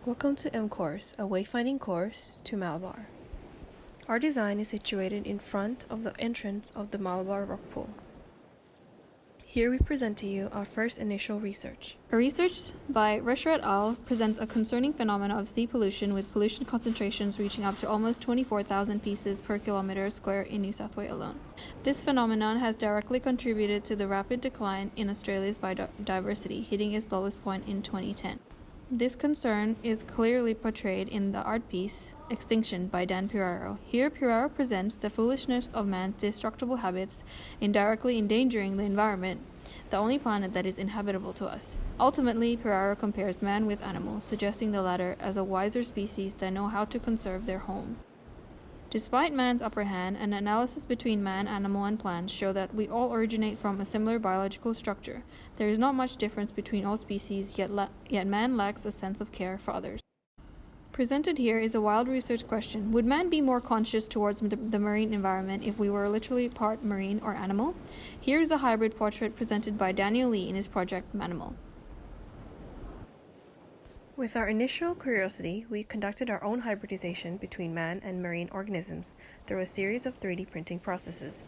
Welcome to M course, a wayfinding course to Malabar. Our design is situated in front of the entrance of the Malabar rock pool. Here we present to you our first initial research. A research by Risher et al. Presents a concerning phenomenon of sea pollution with pollution concentrations reaching up to almost 24,000 pieces per kilometer square in New South Wales alone. This phenomenon has directly contributed to the rapid decline in Australia's biodiversity, hitting its lowest point in 2010. This concern is clearly portrayed in the art piece Extinction by Dan Piraro. Here, Piraro presents the foolishness of man's destructible habits indirectly endangering the environment, the only planet that is inhabitable to us. Ultimately, Piraro compares man with animals, suggesting the latter as a wiser species that know how to conserve their home. Despite man's upper hand, an analysis between man, animal, and plants show that we all originate from a similar biological structure. There is not much difference between all species, yet man lacks a sense of care for others. Presented here is a wild research question. Would man be more conscious towards the marine environment if we were literally part marine or animal? Here is a hybrid portrait presented by Daniel Lee in his project Manimal. With our initial curiosity, we conducted our own hybridization between man and marine organisms through a series of 3D printing processes.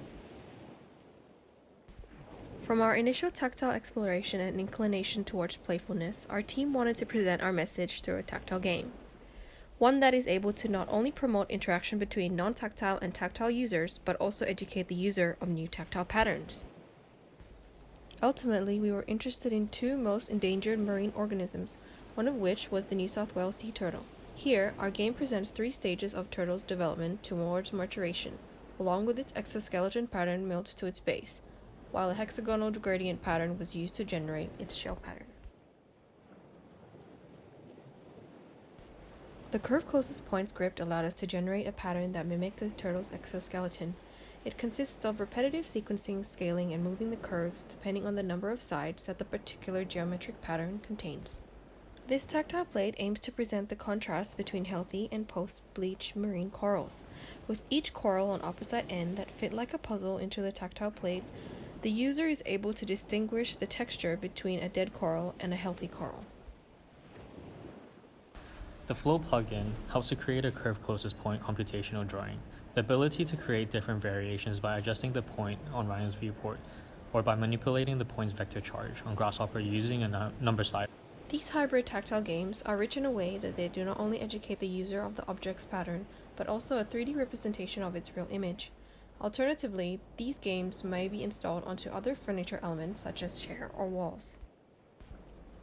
From our initial tactile exploration and inclination towards playfulness, our team wanted to present our message through a tactile game. One that is able to not only promote interaction between non-tactile and tactile users, but also educate the user of new tactile patterns. Ultimately, we were interested in two most endangered marine organisms, one of which was the New South Wales sea turtle. Here, our game presents 3 stages of turtle's development towards maturation, along with its exoskeleton pattern milled to its base, while a hexagonal gradient pattern was used to generate its shell pattern. The curve closest point script allowed us to generate a pattern that mimicked the turtle's exoskeleton. It consists of repetitive sequencing, scaling, and moving the curves depending on the number of sides that the particular geometric pattern contains. This tactile plate aims to present the contrast between healthy and post-bleach marine corals. With each coral on opposite end that fit like a puzzle into the tactile plate, the user is able to distinguish the texture between a dead coral and a healthy coral. The Flow plugin helps to create a curve closest point computational drawing. The ability to create different variations by adjusting the point on Ryan's viewport, or by manipulating the point's vector charge on Grasshopper using a number slider. These hybrid tactile games are rich in a way that they do not only educate the user of the object's pattern, but also a 3D representation of its real image. Alternatively, these games may be installed onto other furniture elements such as chair or walls.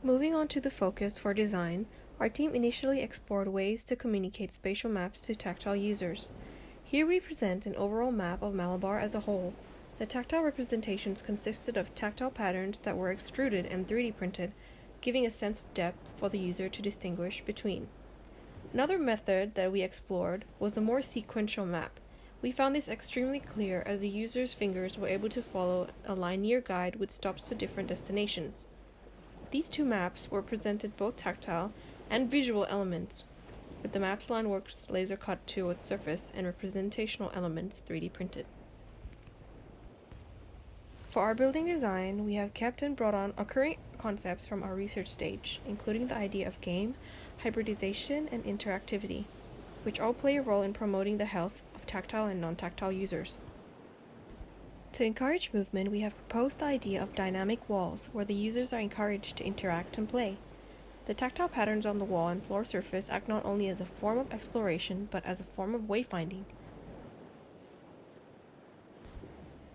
Moving on to the focus for design, our team initially explored ways to communicate spatial maps to tactile users. Here we present an overall map of Malabar as a whole. The tactile representations consisted of tactile patterns that were extruded and 3D printed, giving a sense of depth for the user to distinguish between. Another method that we explored was a more sequential map. We found this extremely clear as the user's fingers were able to follow a linear guide with stops to different destinations. These two maps were presented both tactile and visual elements, with the map's line works laser cut to its surface and representational elements 3D printed. For our building design, we have kept and brought on occurring concepts from our research stage, including the idea of game, hybridization, and interactivity, which all play a role in promoting the health of tactile and non-tactile users. To encourage movement, we have proposed the idea of dynamic walls, where the users are encouraged to interact and play. The tactile patterns on the wall and floor surface act not only as a form of exploration, but as a form of wayfinding.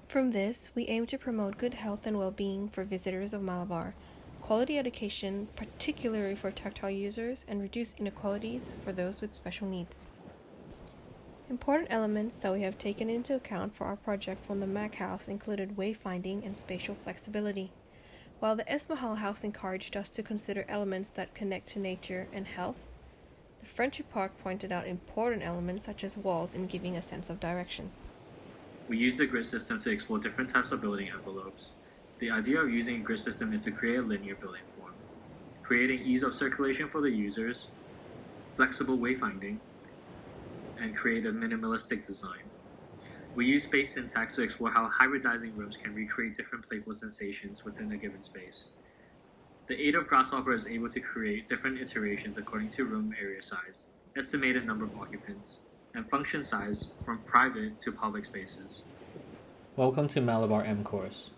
From this, we aim to promote good health and well-being for visitors of Malabar, quality education, particularly for tactile users, and reduce inequalities for those with special needs. Important elements that we have taken into account for our project from the MAC House included wayfinding and spatial flexibility. While the S. Mahal House encouraged us to consider elements that connect to nature and health, the Friendship Park pointed out important elements such as walls in giving a sense of direction. We used the grid system to explore different types of building envelopes. The idea of using a grid system is to create a linear building form, creating ease of circulation for the users, flexible wayfinding, and create a minimalistic design. We use space syntax to explore how hybridizing rooms can recreate different playful sensations within a given space. The aid of Grasshopper is able to create different iterations according to room area size, estimated number of occupants, and function size from private to public spaces. Welcome to Malabar M course.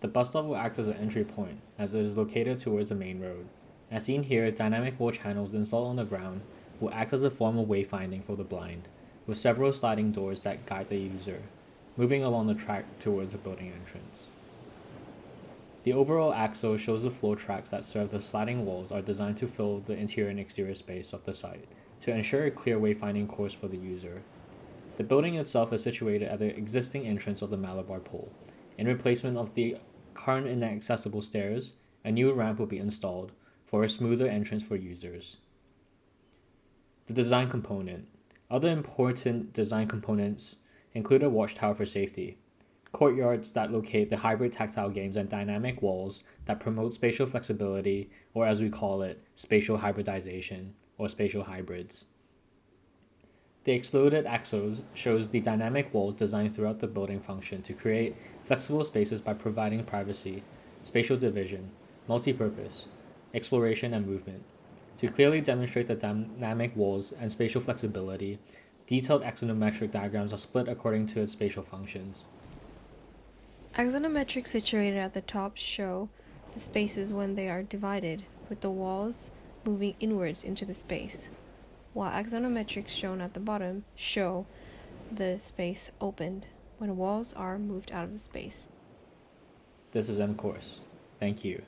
The bus stop will act as an entry point, as it is located towards the main road. As seen here, dynamic wall channels installed on the ground will act as a form of wayfinding for the blind, with several sliding doors that guide the user, moving along the track towards the building entrance. The overall axle shows the floor tracks that serve the sliding walls are designed to fill the interior and exterior space of the site, to ensure a clear wayfinding course for the user. The building itself is situated at the existing entrance of the Malabar Pole. In replacement of the current inaccessible stairs, a new ramp will be installed for a smoother entrance for users. The design component. Other important design components include a watchtower for safety, courtyards that locate the hybrid tactile games, and dynamic walls that promote spatial flexibility, or as we call it, spatial hybridization, or spatial hybrids. The exploded axles shows the dynamic walls designed throughout the building function to create flexible spaces by providing privacy, spatial division, multi-purpose, exploration, and movement. To clearly demonstrate the dynamic walls and spatial flexibility, detailed axonometric diagrams are split according to its spatial functions. Axonometrics situated at the top show the spaces when they are divided, with the walls moving inwards into the space, while axonometrics shown at the bottom show the space opened when walls are moved out of the space. This is M Course. Thank you.